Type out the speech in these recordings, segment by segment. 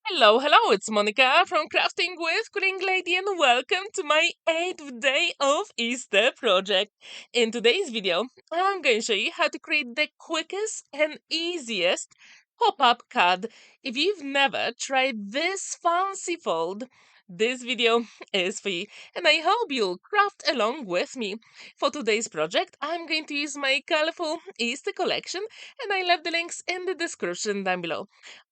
Hello, it's Monica from Crafting with Quilling Lady and welcome to my 8th day of Easter project. In today's video, I'm going to show you how to create the quickest and easiest pop-up card. If you've never tried this fancy fold, this video is for you and I hope you'll craft along with me. For today's project, I'm going to use my colorful Easter collection and I left the links in the description down below.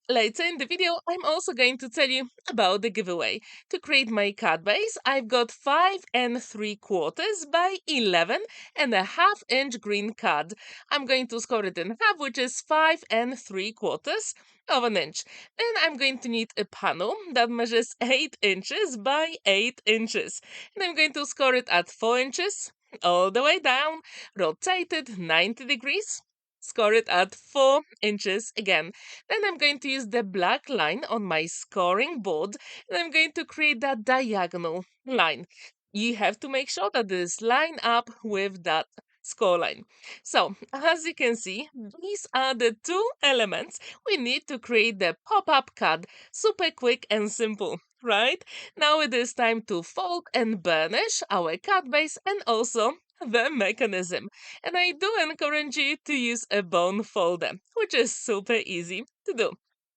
Later in the video, I'm also going to tell you about the giveaway. To create my card base, I've got 5 3/4 by 11.5 inch green card. I'm going to score it in half, which is 5 3/4 of an inch. Then I'm going to need a panel that measures 8 inches by 8 inches. And I'm going to score it at 4 inches all the way down, rotate it 90 degrees, score it at 4 inches again. Then I'm going to use the black line on my scoring board and I'm going to create that diagonal line. You have to make sure that this line up with that score line. So, as you can see, these are the two elements we need to create the pop-up card. Super quick and simple, right? Now it is time to fold and burnish our card base and also the mechanism. And I do encourage you to use a bone folder, which is super easy to do.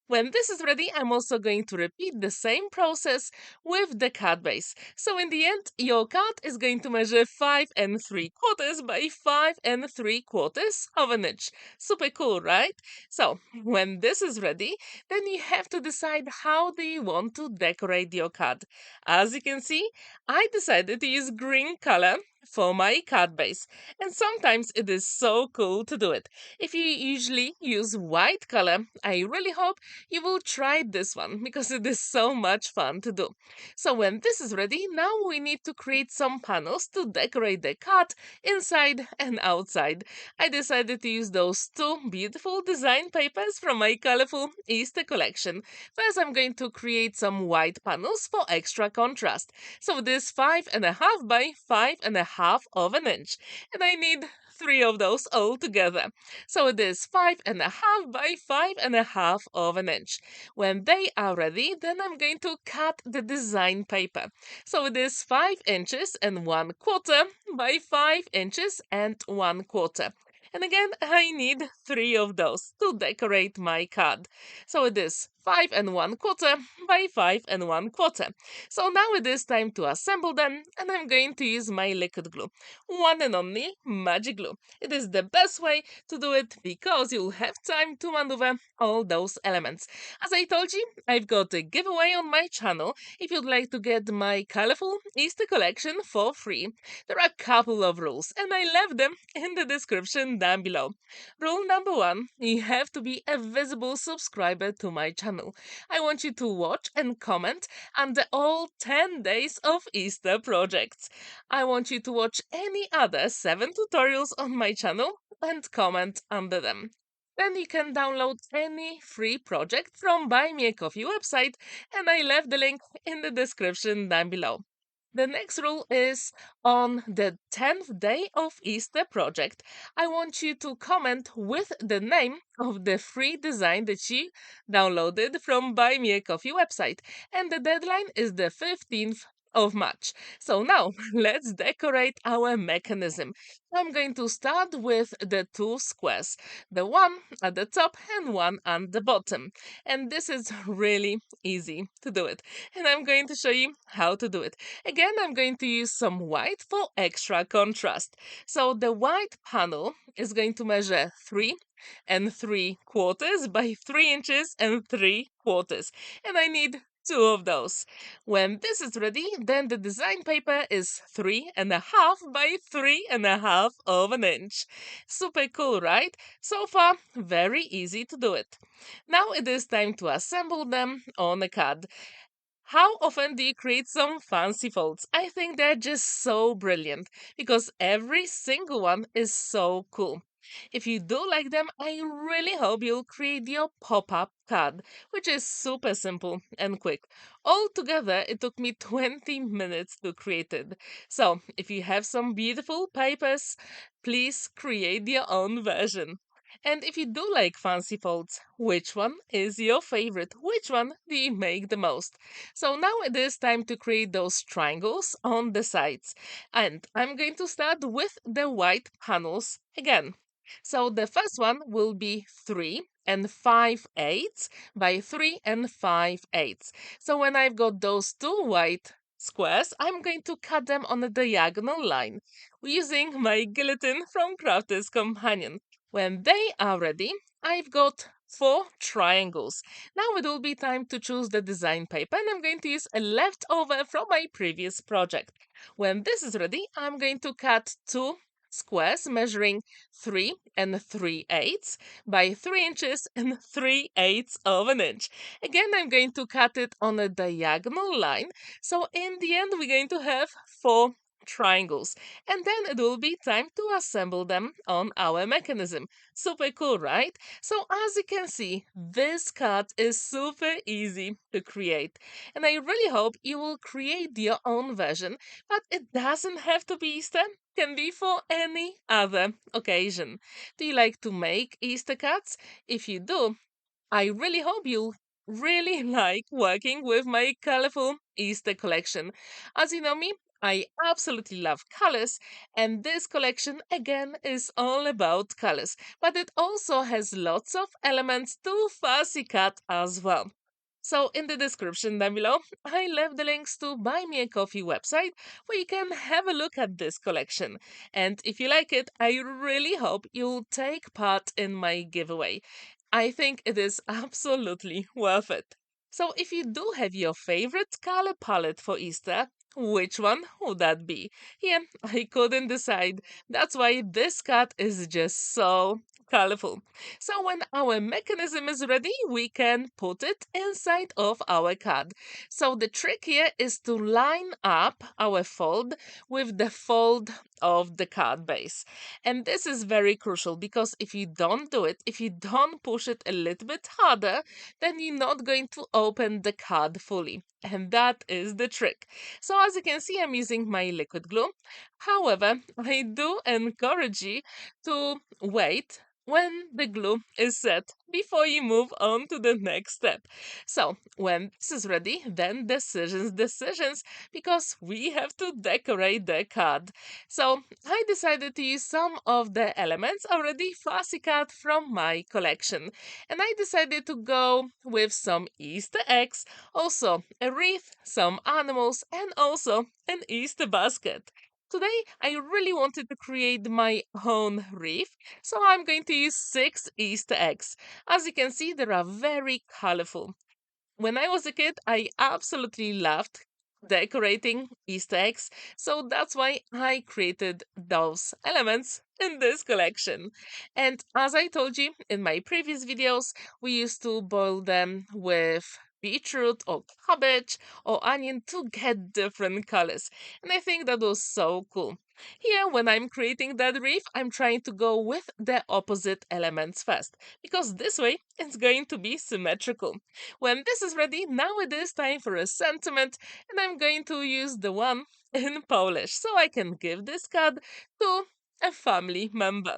When this is ready, I'm also going to repeat the same process with the card base. So in the end, your card is going to measure 5 3/4 by 5 3/4 of an inch. Super cool, right? So when this is ready, then you have to decide how do you want to decorate your card. As you can see, I decided to use green color for my card base. And sometimes it is so cool to do it. If you usually use white color, I really hope you will try this one because it is so much fun to do. So when this is ready, now we need to create some panels to decorate the card inside and outside. I decided to use those two beautiful design papers from my colorful Easter collection. First, I'm going to create some white panels for extra contrast. So this 5.5 by 5.5 of an inch. And I need 3 of those all together. So it is 5.5 by 5.5 of an inch. When they are ready, then I'm going to cut the design paper. So it is 5 inches and 1/4 by 5 inches and 1/4. And again, I need 3 of those to decorate my card. So it is 5 1/4 by 5 1/4. So now it is time to assemble them, and I'm going to use my liquid glue. One and only magic glue. It is the best way to do it because you'll have time to maneuver all those elements. As I told you, I've got a giveaway on my channel if you'd like to get my colorful Easter collection for free. There are a couple of rules, and I left them in the description down below. Rule number 1, you have to be a visible subscriber to my channel. I want you to watch and comment under all 10 days of Easter projects. I want you to watch any other 7 tutorials on my channel and comment under them. Then you can download any free project from Buy Me a Coffee website, and I left the link in the description down below. The next rule is on the 10th day of Easter project. I want you to comment with the name of the free design that you downloaded from Buy Me a Coffee website. And the deadline is the 15th of March. So now let's decorate our mechanism. I'm going to start with the two squares, the one at the top and one at the bottom. And this is really easy to do it. And I'm going to show you how to do it. Again, I'm going to use some white for extra contrast. So the white panel is going to measure 3 3/4 by 3 inches and 3/4. And I need 2 of those. When this is ready, then the design paper is 3.5 by 3.5 of an inch. Super cool, right? So far, very easy to do it. Now it is time to assemble them on a card. How often do you create some fancy folds? I think they're just so brilliant because every single one is so cool. If you do like them, I really hope you'll create your pop-up card, which is super simple and quick. Altogether, it took me 20 minutes to create it. So, if you have some beautiful papers, please create your own version. And if you do like fancy folds, which one is your favorite? Which one do you make the most? So now it is time to create those triangles on the sides. And I'm going to start with the white panels again. So the first one will be 3 and 5/8 by 3 and 5/8. So when I've got those two white squares, I'm going to cut them on a diagonal line using my guillotine from Crafter's Companion. When they are ready, I've got 4 triangles. Now it will be time to choose the design paper, and I'm going to use a leftover from my previous project. When this is ready, I'm going to cut 2 squares measuring 3 and 3/8 by 3 inches and 3/8 of an inch. Again, I'm going to cut it on a diagonal line. So in the end, we're going to have 4 triangles, and then it will be time to assemble them on our mechanism. Super cool, right? So as you can see, this card is super easy to create, and I really hope you will create your own version, but it doesn't have to be Easter, can be for any other occasion. Do you like to make Easter cards? If you do, I really hope you really like working with my colorful Easter collection. As you know me, I absolutely love colors, and this collection again is all about colors, but it also has lots of elements to fussy cut as well. So in the description down below, I left the links to Buy Me a Coffee website where you can have a look at this collection. And if you like it, I really hope you'll take part in my giveaway. I think it is absolutely worth it. So if you do have your favorite color palette for Easter, which one would that be? Yeah, I couldn't decide. That's why this card is just so colorful. So when our mechanism is ready, we can put it inside of our card. So the trick here is to line up our fold with the fold of the card base. And this is very crucial because if you don't do it, if you don't push it a little bit harder, then you're not going to open the card fully. And that is the trick. So as you can see, I'm using my liquid glue. However, I do encourage you to wait when the glue is set before you move on to the next step. So when this is ready, then decisions, because we have to decorate the card. So I decided to use some of the elements already fussy cut from my collection. And I decided to go with some Easter eggs, also a wreath, some animals, and also an Easter basket. Today, I really wanted to create my own wreath, so I'm going to use 6 Easter eggs. As you can see, they are very colorful. When I was a kid, I absolutely loved decorating Easter eggs, so that's why I created those elements in this collection. And as I told you in my previous videos, we used to boil them with beetroot or cabbage or onion to get different colors. And I think that was so cool. Here, when I'm creating that wreath, I'm trying to go with the opposite elements first, because this way it's going to be symmetrical. When this is ready, now it is time for a sentiment, and I'm going to use the one in Polish so I can give this card to a family member.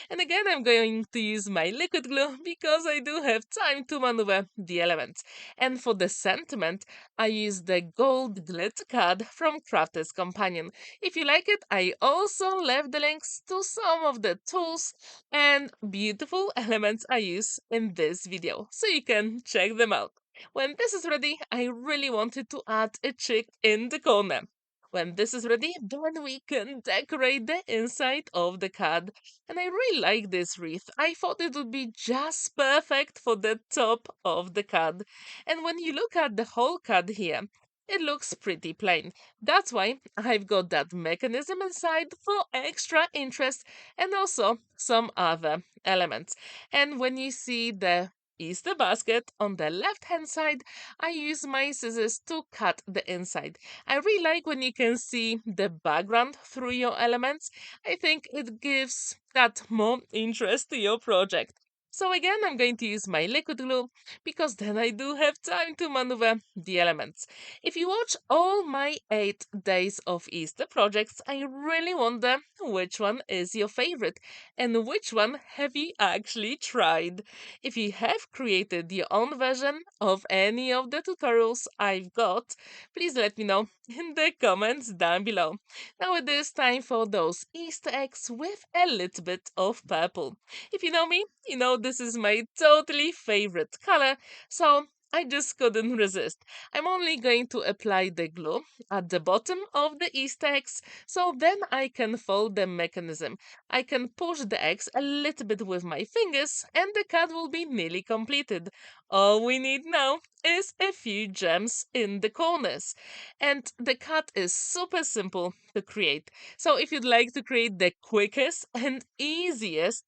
And again, I'm going to use my liquid glue because I do have time to maneuver the elements. And for the sentiment, I use the gold glitter card from Crafter's Companion. If you like it, I also left the links to some of the tools and beautiful elements I use in this video, so you can check them out. When this is ready, I really wanted to add a chick in the corner. When this is ready, then we can decorate the inside of the card. And I really like this wreath. I thought it would be just perfect for the top of the card. And when you look at the whole card here, it looks pretty plain. That's why I've got that mechanism inside for extra interest and also some other elements. And when you see the Easter basket on the left hand side, I use my scissors to cut the inside. I really like when you can see the background through your elements. I think it gives that more interest to your project. So again, I'm going to use my liquid glue because then I do have time to maneuver the elements. If you watch all my 8 days of Easter projects, I really wonder which one is your favorite and which one have you actually tried. If you have created your own version of any of the tutorials I've got, please let me know in the comments down below. Now it is time for those Easter eggs with a little bit of purple. If you know me, you know this is my totally favorite color, so I just couldn't resist. I'm only going to apply the glue at the bottom of the Easter eggs, so then I can fold the mechanism. I can push the eggs a little bit with my fingers and the cut will be nearly completed. All we need now is a few gems in the corners. And the cut is super simple to create. So if you'd like to create the quickest and easiest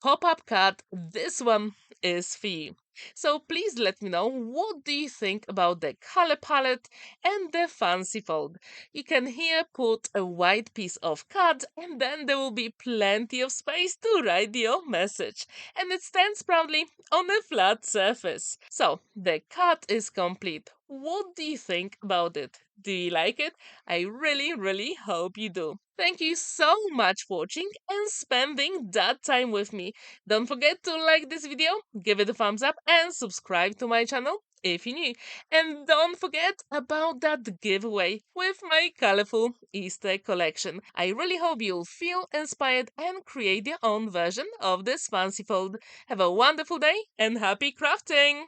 pop-up card, this one is for you. So please let me know, what do you think about the color palette and the fancy fold? You can here put a white piece of card and then there will be plenty of space to write your message. And it stands proudly on a flat surface. So the card is complete. What do you think about it? Do you like it? I really hope you do. Thank you so much for watching and spending that time with me. Don't forget to like this video, give it a thumbs up and subscribe to my channel if you're new. And don't forget about that giveaway with my colorful Easter collection. I really hope you'll feel inspired and create your own version of this fancy fold. Have a wonderful day and happy crafting!